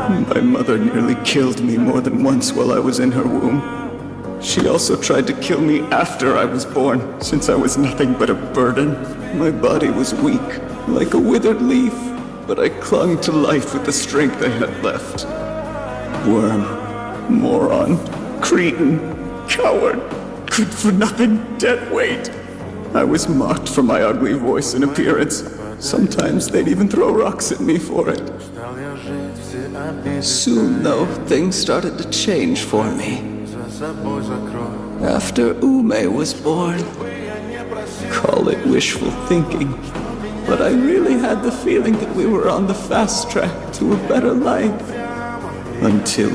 My mother nearly killed me more than once while I was in her womb. She also tried to kill me after I was born, since I was nothing but a burden. My body was weak, like a withered leaf, but I clung to life with the strength I had left. Worm, moron, cretin, coward, good for nothing, dead weight. I was mocked for my ugly voice and appearance. Sometimes they'd even throw rocks at me for it. Soon, though, things started to change for me. After Ume was born. Call it wishful thinking, but I really had the feeling that we were on the fast track to a better life. Until...